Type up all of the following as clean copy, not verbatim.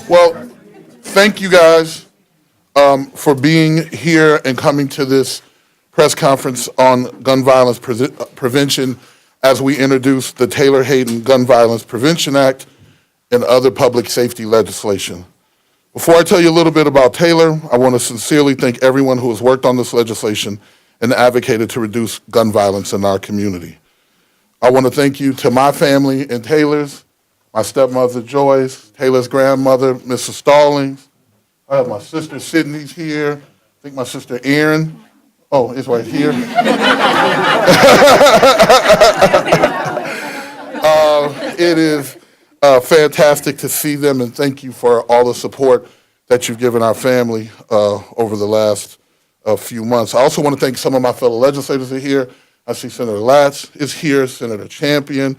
Well, thank you guys for being here and coming to this press conference on gun violence prevention as we introduce the Taylor Hayden Gun Violence Prevention Act and other public safety legislation. Before I tell you a little bit about Taylor, I want to sincerely thank everyone who has worked on this legislation and advocated to reduce gun violence in our community. I want to thank you to my family and Taylor's, my stepmother Joyce, Taylor's grandmother, Mrs. Stallings. I have my sister Sydney's here. I think my sister Erin. Oh, it's right here. It is fantastic to see them, and thank you for all the support that you've given our family over the last few months. I also want to thank some of my fellow legislators who are here. I see Senator Latz is here, Senator Champion,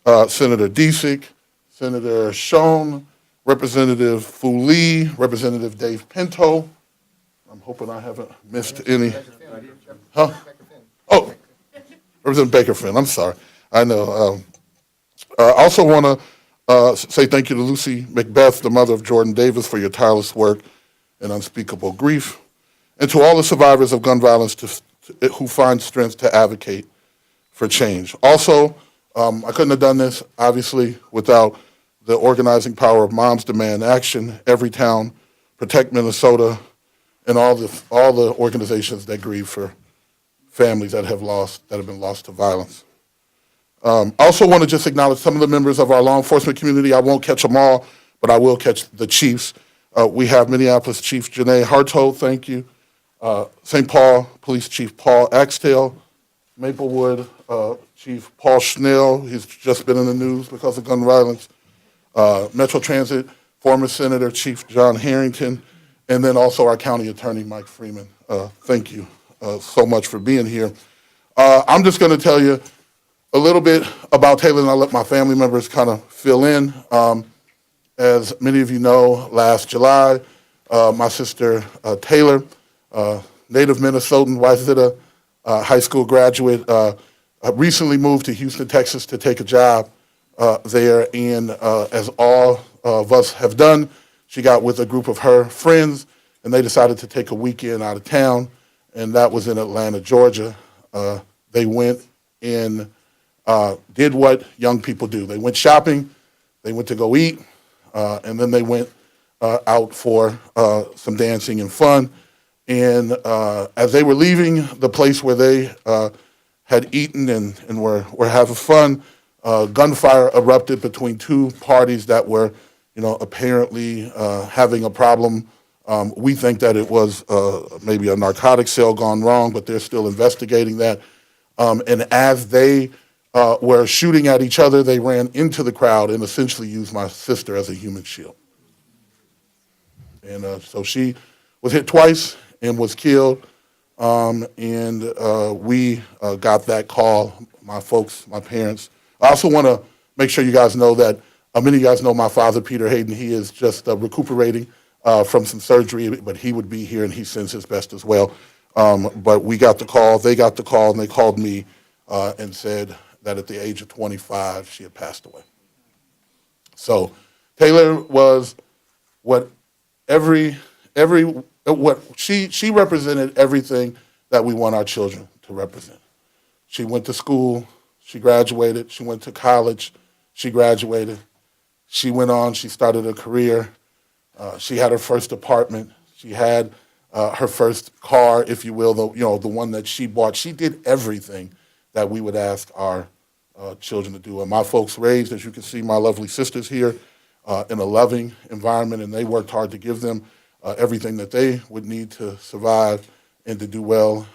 Senator Disick, Senator Schoen, Representative Fu Lee, Representative Dave Pinto. I'm hoping I haven't missed any. Huh? Oh, Representative Baker Finn, I'm sorry. I know. I also want to say thank you to Lucy Macbeth, the mother of Jordan Davis, for your tireless work and unspeakable grief, and to all the survivors of gun violence who find strength to advocate for change. Also, I couldn't have done this, obviously, without the organizing power of Moms Demand Action, Everytown, Protect Minnesota, and all the organizations that grieve for families that have been lost to violence. I also want to just acknowledge some of the members of our law enforcement community. I won't catch them all, but I will catch the chiefs. We have Minneapolis Chief Janae Hartold, thank you. St. Paul Police Chief Paul Axtell, Maplewood Chief Paul Schnell, he's just been in the news because of gun violence. Metro Transit, former Senator Chief John Harrington, and then also our County Attorney Mike Freeman. Thank you so much for being here. I'm just going to tell you a little bit about Taylor, and I'll let my family members kind of fill in. As many of you know, last July, my sister Taylor, native Minnesotan, Wayzata high school graduate, recently moved to Houston, Texas to take a job there, and as all of us have done, she got with a group of her friends, and they decided to take a weekend out of town, and that was in Atlanta, Georgia. They went and did what young people do. They went shopping, they went to go eat, and then they went out for some dancing and fun. And as they were leaving the place where they had eaten and were having fun, gunfire erupted between two parties that were, apparently having a problem. We think that it was maybe a narcotic sale gone wrong, but they're still investigating that. And as they were shooting at each other, they ran into the crowd and essentially used my sister as a human shield. And so she was hit twice and was killed. And we got that call, my folks, my parents. I also want to make sure you guys know that many of you guys know my father, Peter Hayden. He is just recuperating from some surgery, but he would be here and he sends his best as well. But we got the call, they got the call, and they called me and said that at the age of 25, she had passed away. So Taylor was what she represented everything that we want our children to represent. She went to school, she graduated, she went to college, she graduated, she went on, she started a career, she had her first apartment, she had her first car, if you will, the one that she bought. She did everything that we would ask our children to do. And my folks raised, as you can see, my lovely sisters here in a loving environment, and they worked hard to give them everything that they would need to survive and to do well.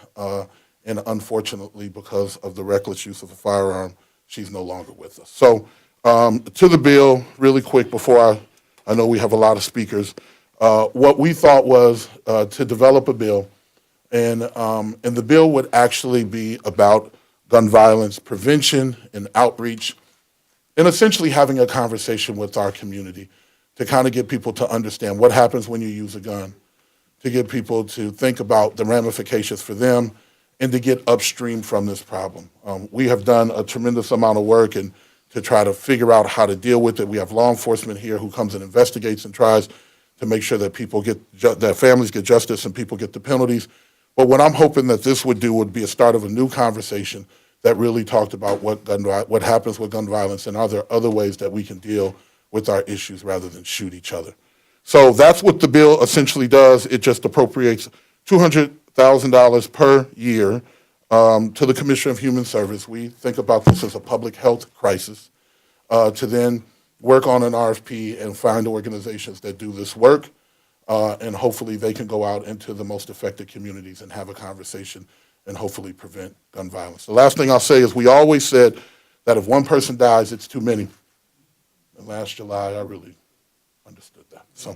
And unfortunately, because of the reckless use of a firearm, she's no longer with us. So to the bill, really quick, before I know we have a lot of speakers, what we thought was to develop a bill, and the bill would actually be about gun violence prevention and outreach, and essentially having a conversation with our community to kind of get people to understand what happens when you use a gun, to get people to think about the ramifications for them, and to get upstream from this problem. We have done a tremendous amount of work, and to try to figure out how to deal with it. We have law enforcement here who comes and investigates and tries to make sure that people that families get justice and people get the penalties. But what I'm hoping that this would do would be a start of a new conversation that really talked about what happens with gun violence and are there other ways that we can deal with our issues rather than shoot each other. So that's what the bill essentially does. It just appropriates $200,000 per year to the Commissioner of Human Service. We think about this as a public health crisis to then work on an RFP and find organizations that do this work, and hopefully they can go out into the most affected communities and have a conversation and hopefully prevent gun violence. The last thing I'll say is we always said that if one person dies, it's too many. And last July, I really understood that. So